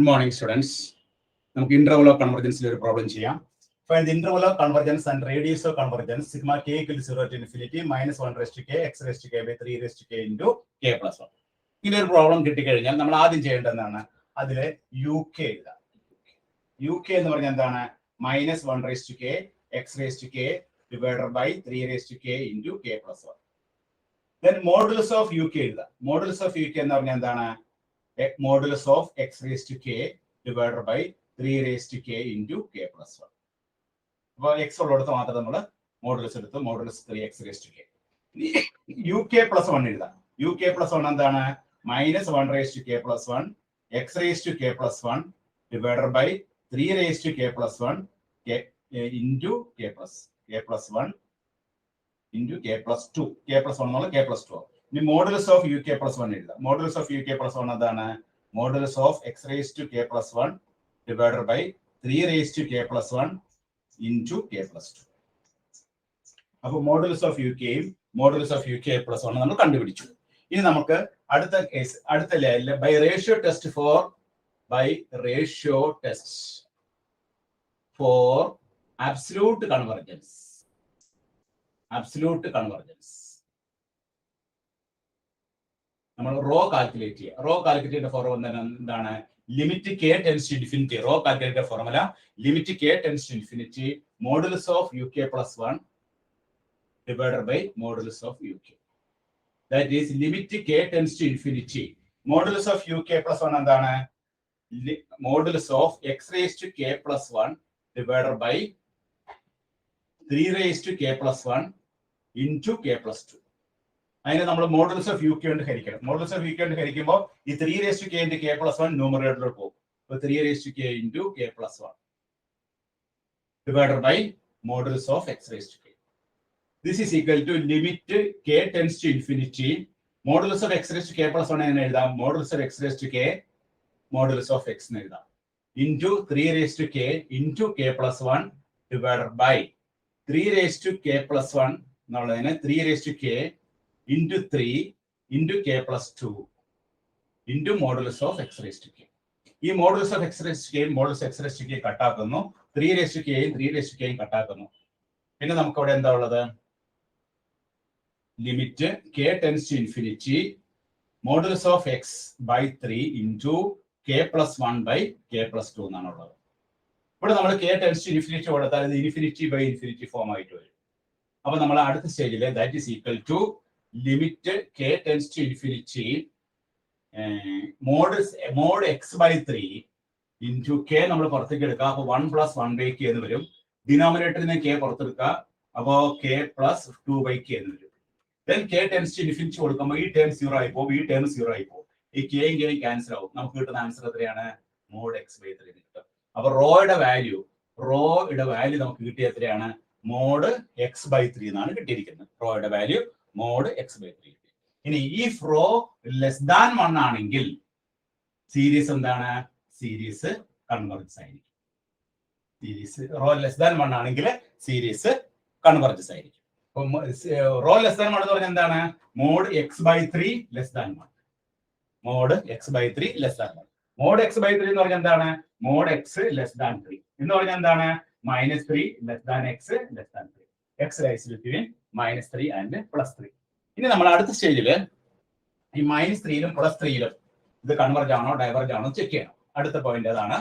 Good morning, students. നമുക്ക് interval of convergence ഒരു problem ചെയ്യാം. Find the interval of convergence and radius of convergence sigma k equal to 0 to infinity minus 1 raised to k x raised to k by 3 raised to k into k plus 1. ഇങ്ങനെ ഒരു problem കിട്ടിക്കഴിഞ്ഞാൽ നമ്മൾ ആദ്യം ചെയ്യേണ്ടതാണ് അതിലെ UK എഴുതാം. UK എന്ന് പറഞ്ഞാൽ എന്താണ്? minus 1 raised to k x raised to k divided by 3 raised to k into k plus 1. Then modulus of UK എഴുതാം. Modulus of UK എന്ന് പറഞ്ഞാൽ എന്താണ്? Modulus of x raised to k divided by 3 raised to k into k plus 1. അപ്പോൾ x ഉള്ളിടത്ത് മാത്രം നമ്മൾ modulus എടുത്ത് modulus 3x raised to k. UK plus 1 എഴുതാം. UK plus 1 എന്താണ്? minus 1 raised to k plus 1 x raised to k plus 1 divided by 3 raised to k plus 1 k into k plus 1 into k plus 2. k plus 1 എന്നുള്ള k plus 2. ഇനി modulus of UK plus 1 എഴുതാം. Modulus of UK plus 1 എന്താണ്? Modulus of x raised to k plus 1 divided by 3 raised to k plus 1 into k plus 2. അപ്പോൾ modulus of യുകെയും modulus of UK plus 1 നമ്മൾ കണ്ടുപിടിച്ചു. ഇനി നമുക്ക് അടുത്ത ലെവലിൽ by ratio test for absolute convergence. നമ്മൾ റോ കാൽക്കുലേറ്റ് ചെയ്യുക. റോ കാൽക്കുലേറ്റ് ഫോർമുല എന്താണ്? Limit k tends to infinity. Rho calculate formula limit k tends to infinity modulus of UK plus 1 divided by modulus of UK. That is limit k tends to infinity. Modulus of UK plus 1 എന്താണ്? Modulus of x raised to k plus 1 divided by 3 raised to k plus 1 into k plus 2. അതിനെ നമ്മൾ modulus of UK കൊണ്ട് ഹരിക്കണം. Modulus of UK കൊണ്ട് ഹരിക്കുമ്പോൾ ഈ 3 raised to k into k plus 1 ന്യൂമറേറ്ററിൽ പോകും. അപ്പോൾ 3 raised to k into k plus 1 divided by modulus of x raised to k. This is equal to limit k tends to infinity modulus of x raised to k plus 1 എന്ന് എഴുതാം. modulus of x raised to k modulus of x എന്ന് എഴുതാം into 3 raised to k into k plus 1 divided by 3 raised to k plus 1 എന്നുള്ളതിനെ 3 raised to k into 3 into k plus 2 into modulus of x raised to k. ഈ modulus of x raised to k modulus x raised to k കട്ടാക്കുന്നു. 3 raised to k 3 raised to k കട്ടാക്കുന്നു. പിന്നെ നമുക്ക് അവിടെ എന്താ ഉള്ളത്? Limit k tends to infinity modulus of x by 3 into k plus 1 by k plus 2 എന്നാണ് ഉള്ളത്. ഇവിടെ നമ്മൾ k tends to infinity കൊടുത്താൽ ഇത് ഇൻഫിനിറ്റി ബൈ ഇൻഫിനിറ്റി ഫോം ആയിട്ട് വരും. അപ്പൊ നമ്മൾ അടുത്ത സ്റ്റേജിൽ that is equal to limit k tends to infinity mod x by 3 into k നമ്മൾ പുറത്തേക്ക് എടുക്കുക. അപ്പൊ 1 plus 1 by k എന്ന് വരും. ഡിനോമിനേറ്ററിനെ k പുറത്തെടുക്കുക. അപ്പോ k plus 2 by k എന്ന് വരും. Then k tends to infinity കൊടുക്കുമ്പോൾ ഈ ടേം 0 ആയി പോകും, ഈ ടേം 0 ആയി പോകും. ഈ kയും kയും ക്യാൻസൽ ആവും. നമുക്ക് കിട്ടുന്ന ആൻസർ എത്രയാണ്? mod x by 3 കിട്ടും. അപ്പൊ റോയുടെ വാല്യൂ നമുക്ക് കിട്ടിയ എത്രയാണ്? mod x by 3 എന്നാണ് കിട്ടിയിരിക്കുന്നത്. റോയുടെ വാല്യൂ mod x by 3. ഇനി ഈ റോ ലെസ് ദാൻ 1 ആണെങ്കിൽ സീരീസ് എന്താണ്? സീരീസ് കൺവെർജൻസ് ആയിരിക്കും. സീരീസ് റോ ലെസ് ദാൻ 1 ആണെങ്കിൽ സീരീസ് കൺവെർജൻസ് ആയിരിക്കും. റോ ലെസ് ദാൻ 1 എന്ന് പറഞ്ഞാൽ എന്താണ്? mod x by 3 less than 1. mod x by 3 less than 1. mod x by 3 എന്ന് പറഞ്ഞാൽ എന്താണ്? mod x ലെസ് ദാൻ 3 എന്ന് പറഞ്ഞാൽ എന്താണ്? -3 less than x less than 3. x lies between -3 and +3. ഇനി നമ്മൾ അടുത്ത സ്റ്റേജിൽ ഈ -3ലും +3ലും ഇത് കൺവെർജ് ആണോ ഡൈവേർജ് ആണോ ചെക്ക് ചെയ്യണം. അടുത്ത പോയിന്റ് അതാണ്.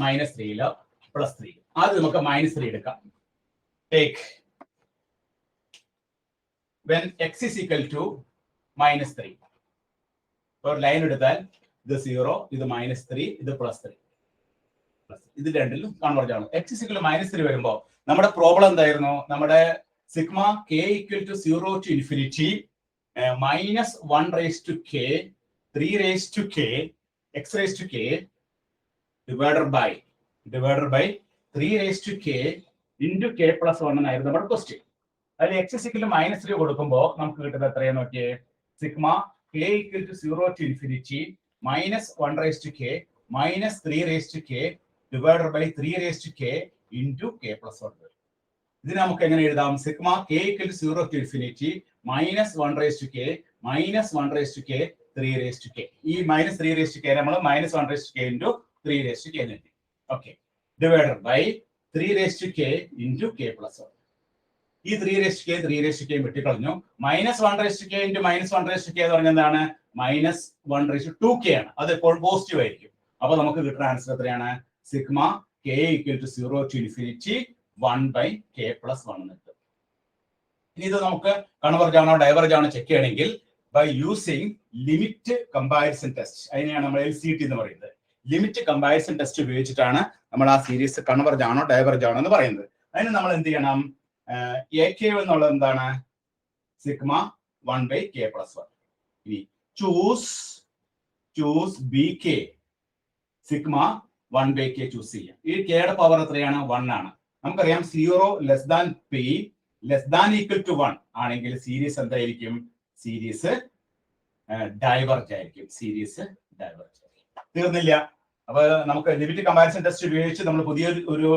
-3ലോ +3. ആദ്യം നമുക്ക് -3 എടുക്കാം. Take when x is equal to -3. ഒരു ലൈൻ എടുത്താൽ ഇത് 0, ഇത് -3, ഇത് +3. ഇത് രണ്ടിലും കൺവെർജ് ആണ്. x is equal to -3 വരുമ്പോൾ നമ്മുടെ പ്രോബ്ലം എന്തായിരുന്നു? നമ്മുടെ sigma k equal to 0 to infinity -1 raised to k 3 raised to k x raised to k divided by 3 raised to k into k plus 1 എന്നായിരുന്നു നമ്മുടെ ക്വസ്റ്റ്യൻ. അതിൽ x is equal to -3 കൊടുക്കുമ്പോൾ നമുക്ക് കിട്ടുന്നത് എത്രയാണ് നോക്കിയേ? Sigma k equal to 0 to infinity -1 raised to k -3 raised to k divided by 3 raised to k into k plus 1. ഇതിനെ നമുക്ക് എങ്ങനെ എഴുതാം? Sigma k equal to 0 to infinity -1 raised to k -1 raised to k 3 ഈ minus 3 നമ്മൾ -1 into 3 എന്നെഴുതി. Okay, divided by 3 into k plus 1. ഈ 3 വെട്ടിക്കളഞ്ഞു. -1 into -1 എന്ന് പറഞ്ഞാൽ എന്താണ്? -1/2k ആണ്. അത് എപ്പോഴും പോസിറ്റീവ് ആയിരിക്കും. അപ്പൊ നമുക്ക് കിട്ടുന്ന ആൻസർ എത്രയാണ്? Sigma k = 0 to infinity 1/k plus 1 എന്ന് കിട്ടും. ഇനി ഇത് നമുക്ക് കൺവെർജ് ആണോ ഡൈവർജ് ആണോ ചെക്ക് ചെയ്യണമെങ്കിൽ by using limit comparison test, അതിനെയാണ് നമ്മൾ LCT എന്ന് പറയുന്നത്. ലിമിറ്റ് കമ്പാരിസൺ ടെസ്റ്റ് ഉപയോഗിച്ചിട്ടാണ് നമ്മൾ ആ സീരീസ് കൺവെർജ് ആണോ ഡൈവർജ് ആണോ എന്ന് പറയുന്നത്. അതിന് നമ്മൾ എന്ത് ചെയ്യണം? AK എന്നുള്ളത് എന്താണ്? Sigma 1/k plus 1. ഇനി choose BK sigma 1/k choose ചെയ്യാം. ഈ കെയുടെ പവർ എത്രയാണ്? 1 ആണ്. നമുക്കറിയാം 0 p <= 1 ആണെങ്കിൽ സീരീസ് എന്തായിരിക്കും? സീരീസ് ഡൈവർജ് ആയിരിക്കും. തീർന്നില്ല. അപ്പൊ നമുക്ക് ലിമിറ്റ് കമ്പാരിസൺ ടെസ്റ്റ് ഉപയോഗിച്ച് നമ്മൾ പുതിയൊരു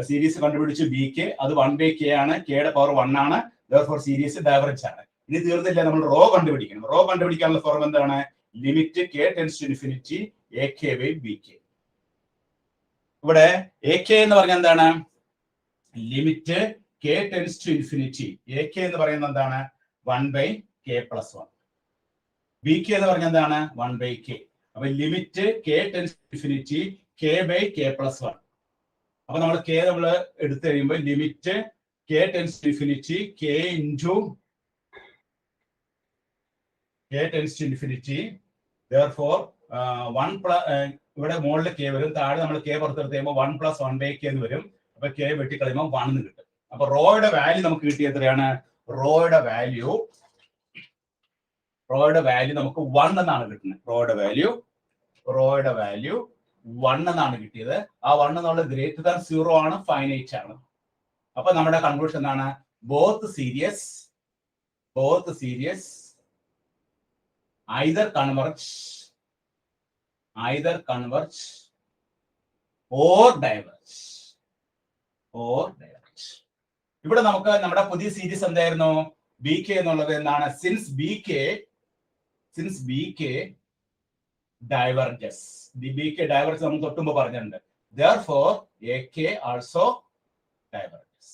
സീരീസ് കണ്ടുപിടിച്ച് BK, അത് 1/k ആണ്. കെയുടെ പവർ 1 ആണ്. therefore സീരീസ് ഡൈവർജ് ആണ്. ഇനി തീർന്നില്ല, നമ്മൾ റോ കണ്ടുപിടിക്കണം. റോ കണ്ടുപിടിക്കാനുള്ള ഫോർം എന്താണ്? Limit k → ∞ AK/BK. ഇവിടെ AK എന്ന് പറഞ്ഞാൽ എന്താണ്? Limit k → ∞. AK എന്ന് പറയുന്നത് എന്താണ്? 1/k plus 1. BK എന്ന് പറഞ്ഞാൽ എന്താണ്? 1/k. അപ്പൊ ലിമിറ്റ് k → ∞ k/k plus 1. അപ്പൊ നമ്മൾ k നമ്മൾ എടുത്തു കഴിയുമ്പോൾ limit k → ∞ k into therefore 1 plus ഇവിടെ മുകളിൽ k വരും, താഴെ നമ്മൾ k പുറത്തെടുത്ത് കഴിയുമ്പോൾ 1 + 1/k എന്ന് വരും. അപ്പൊ k വെട്ടിക്കളയുമ്പോൾ 1 എന്ന് കിട്ടും. അപ്പൊ റോയുടെ വാല്യൂ നമുക്ക് കിട്ടിയ എത്രയാണ്? റോയുടെ വാല്യൂ നമുക്ക് 1 എന്നാണ് കിട്ടുന്നത്. റോയുടെ വാല്യൂ 1 എന്നാണ് കിട്ടിയത്. ആ 1 എന്നുള്ളത് >0 ആണ്, ഫൈനൈറ്റ് ആണ്. അപ്പൊ നമ്മുടെ കൺക്ലൂഷൻ എന്താണ്? Both series either converge or diverge. ഇവിടെ നമുക്ക് നമ്മുടെ പുതിയ സീരീസ് എന്തായിരുന്നു? BK എന്നുള്ളത് എന്താണ്? Since BK diverges. BK diverges നമ്മൾ തൊട്ടുമ്പോ പറഞ്ഞിട്ടുണ്ട്. therefore AK also diverges.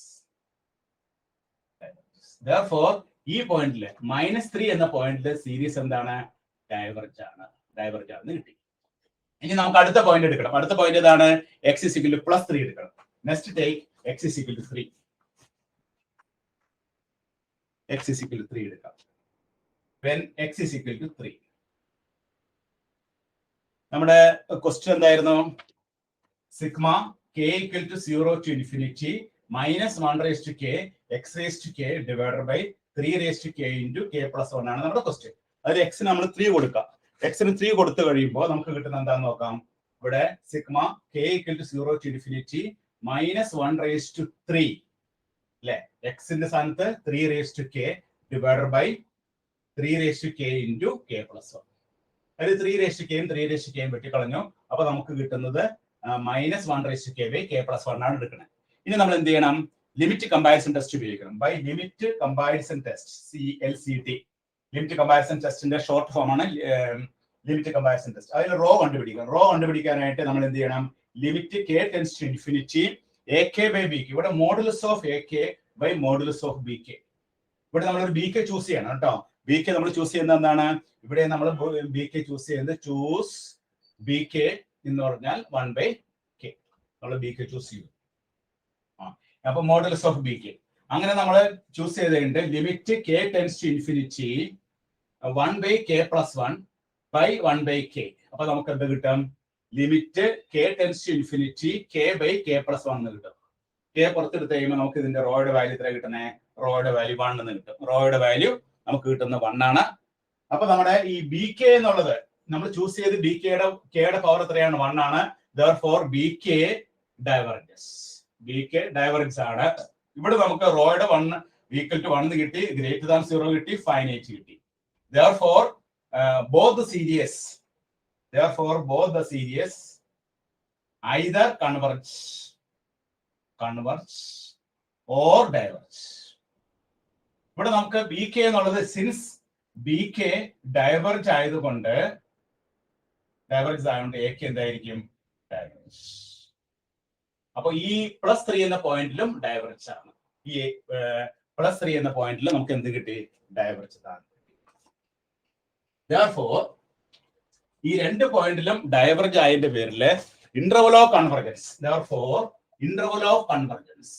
therefore ഈ പോയിന്റില് -3 എന്ന പോയിന്റില് സീരീസ് എന്താണ്? ഡൈവർജ് ആണ് കിട്ടി. ഇനി നമുക്ക് അടുത്ത പോയിന്റ് എടുക്കണം. അടുത്ത പോയിന്റ് ഏതാണ്? x = +3 എടുക്കണം. Next take x = 3. x = 3 എടുക്കാം. when x = 3 നമ്മുടെ ക്വസ്റ്റ്യൻ എന്തായിരുന്നു? Sigma k = 0 to infinity -1/k x/k divided by 3k into k plus 1 ആണ് നമ്മുടെ ക്വസ്റ്റ്യൻ. അതിൽ x നമ്മൾ 3 കൊടുക്കാം. x ന് 3 കൊടുത്തു കഴിയുമ്പോൾ നമുക്ക് കിട്ടുന്ന എന്താണെന്ന് നോക്കാം. ഇവിടെ സിഗ്മ k = 0 to infinity -1/3 അല്ലെ, x ന്റെ സ്ഥാനത്ത് 3k divided by 3k into k plus 1. അതിൽ 3k വെട്ടിക്കളഞ്ഞു. അപ്പൊ നമുക്ക് കിട്ടുന്നത് -1/k plus 1 ആണ് എടുക്കുന്നത്. ഇനി നമ്മൾ എന്ത് ചെയ്യണം? ലിമിറ്റ് കമ്പാരിസൺ ടെസ്റ്റ് ഉപയോഗിക്കണം. By limit comparison test, LCT. Limit comparison ടെസ്റ്റിന്റെ ഷോർട്ട് ഫോം ആണ് ലിമിറ്റ് കമ്പാരിസൺ ടെസ്റ്റ്. അതിൽ റോ കണ്ടുപിടിക്കാനായിട്ട് നമ്മൾ എന്ത് ചെയ്യണം? Limit k → ∞ AK/BK. ഇവിടെ modulus of AK by modulus of BK. ഇവിടെ നമ്മൾ ഒരു BK ചൂസ് ചെയ്യണം കേട്ടോ. BK നമ്മൾ ചൂസ് ചെയ്യുന്നത് എന്താണ്? ഇവിടെ നമ്മൾ BK ചൂസ് ചെയ്യുന്നത് ചൂസ് BK എന്ന് പറഞ്ഞാൽ 1/k. നമ്മൾ BK ചൂസ് ചെയ്യും. അപ്പൊ മോഡുലസ് ഓഫ് BK അങ്ങനെ നമ്മൾ ചൂസ് ചെയ്തിട്ടുണ്ട്. Limit k → ∞ 1/k plus 1 by 1/k. അപ്പൊ നമുക്ക് എന്ത് കിട്ടും? ലിമിറ്റ് k → ∞ k/k plus 1 എന്ന് കിട്ടും. k പുറത്തെടുത്ത് കഴിയുമ്പോൾ നമുക്ക് ഇതിന്റെ റോയുടെ വാല്യൂ എത്ര കിട്ടുന്നത്? റോയുടെ വാല്യൂ 1 എന്ന് കിട്ടും. റോയുടെ വാല്യൂ നമുക്ക് കിട്ടുന്ന 1 ആണ്. അപ്പൊ നമ്മുടെ ഈ BK എന്നുള്ളത് നമ്മൾ ചൂസ് ചെയ്ത് kയുടെ പവർ എത്രയാണ്? 1 ആണ്. therefore BK diverges. BK divergence ആണ്. ഇവിടെ നമുക്ക് റോയുടെ 1 = 1 കിട്ടി, >0 കിട്ടി, ഫൈനൈറ്റ് കിട്ടി. therefore both the series either converge or diverge. ഇവിടെ നമുക്ക് BK എന്നുള്ളത് സിൻസ് BK ഡൈവേർജ് ആയതുകൊണ്ട് AK എന്തായിരിക്കും ഡൈവേർജ്. അപ്പൊ ഈ +3 എന്ന പോയിന്റിലും ഡൈവേർജ് ആണ്. ഈ +3 എന്ന പോയിന്റിൽ നമുക്ക് എന്ത് കിട്ടി? ഡൈവേർജ് ആണ്. Therefore ഈ രണ്ട് പോയിന്റിലും ഡൈവേർജ് ആയതിന്റെ പേരിൽ interval of convergence. Therefore interval of convergence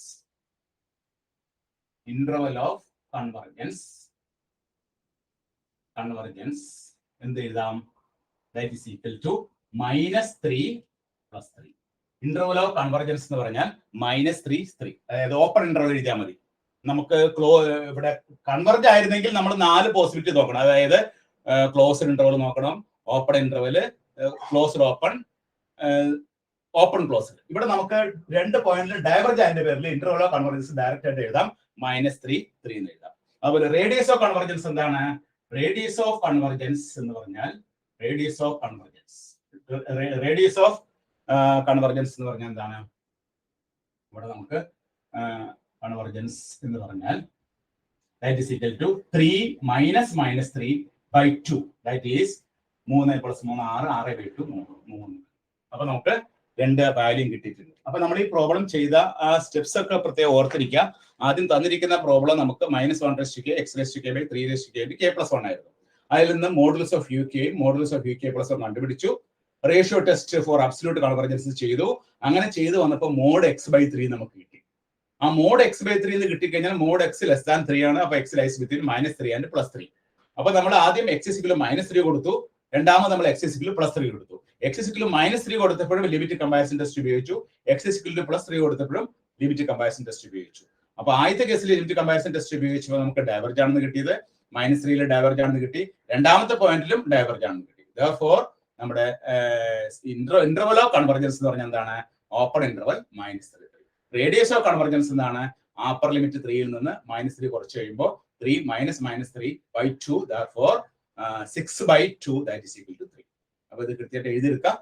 എന്ത് എഴുതാം? That is equal to -3 + 3. Interval of convergence എന്ന് പറഞ്ഞാൽ -3 3. അതായത് ഓപ്പൺ ഇന്റർവൽ എഴുതിയാൽ മതി. നമുക്ക് ഇവിടെ കൺവെർജ് ആയിരുന്നെങ്കിൽ നമ്മൾ 4 പോസിബിലിറ്റി നോക്കണം. അതായത് ക്ലോസ്ഡ് ഇന്റർവൽ നോക്കണം, open interval, closed open, open closed. ഇവിടെ നമുക്ക് രണ്ട് പോയിന്റിൽ ഡൈവേർജ് ആയതിന്റെ പേരിൽ ഇന്റർവൽ ഓഫ് കൺവെർജൻസ് ഡയറക്റ്റ് ആയിട്ട് എഴുതാം, -3 3 എന്ന് എഴുതാം. അതുപോലെ റേഡിയസ് ഓഫ് കൺവെർജൻസ് എന്താണ്? റേഡിയസ് ഓഫ് കൺവെർജൻസ് എന്ന് പറഞ്ഞാൽ റേഡിയസ് ഓഫ് കൺവെർജൻസ് എന്ന് പറഞ്ഞാൽ എന്താണ്? ഇവിടെ നമുക്ക് കൺവെർജൻസ് എന്ന് പറഞ്ഞാൽ that is equal to 3 - -3/2. that is 3 + 3 6 6/2 3. അപ്പൊ നമുക്ക് രണ്ട് വാല്യൂം കിട്ടിയിട്ടുണ്ട്. അപ്പൊ നമ്മൾ ഈ പ്രോബ്ലം ചെയ്ത ആ സ്റ്റെപ്സ് ഒക്കെ പ്രത്യേകം ഓർത്തിരിക്കുക. ആദ്യം തന്നിരിക്കുന്ന പ്രോബ്ലം നമുക്ക് -1 x⁴ 3 k+1 ആയിരുന്നു. അതിൽ നിന്ന് മോഡുലസ് ഓഫ് UK +1 കണ്ടുപിടിച്ചു. Ratio test four absolute convergence ചെയ്തു. അങ്ങനെ ചെയ്തു വന്നപ്പോൾ mod x/3 നമുക്ക് കിട്ടി. ആ mod x/3 എന്ന് കിട്ടിക്കഴിഞ്ഞാൽ mod x < 3 ആണ്. അപ്പൊ x lies between -3 and +3. അപ്പൊ നമ്മൾ ആദ്യം x -3 കൊടുത്തു, രണ്ടാമത് നമ്മൾ x +3 കൊടുത്തു. x -3 കൊടുത്തപ്പോഴും ലിമിറ്റ് കമ്പാരിസൺ ടെസ്റ്റ് ഉപയോഗിച്ചു, x +3 കൊടുത്തപ്പോഴും ലിമിറ്റ് കമ്പാരിസൺ ടെസ്റ്റ് ഉപയോഗിച്ചു. അപ്പൊ ആദ്യത്തെ കേസിൽ ലിമിറ്റ് കമ്പാരിസൺ ടെസ്റ്റ് ഉപയോഗിച്ചപ്പോൾ നമുക്ക് ഡൈവേർജ് ആണെന്ന് കിട്ടിയത്, -3 ഡൈവേർജ് ആണെന്ന് കിട്ടി. രണ്ടാമത്തെ പോയിന്റിലും ഡൈവേർജ് ആണെന്ന് കിട്ടി. Therefore നമ്മുടെ ഇന്റർവൽ ഓഫ് കൺവെർജൻസ് എന്ന് പറഞ്ഞാൽ എന്താണ്? Open interval -3. Radius of convergence എന്താണ്? അപ്പർ ലിമിറ്റ് 3 നിന്ന് -3 കുറച്ച് കഴിയുമ്പോൾ 3 - -3/2. Therefore 6/2 that is equal to 3. അപ്പൊ ഇത് കൃത്യമായിട്ട് എഴുതിയെടുക്കാം.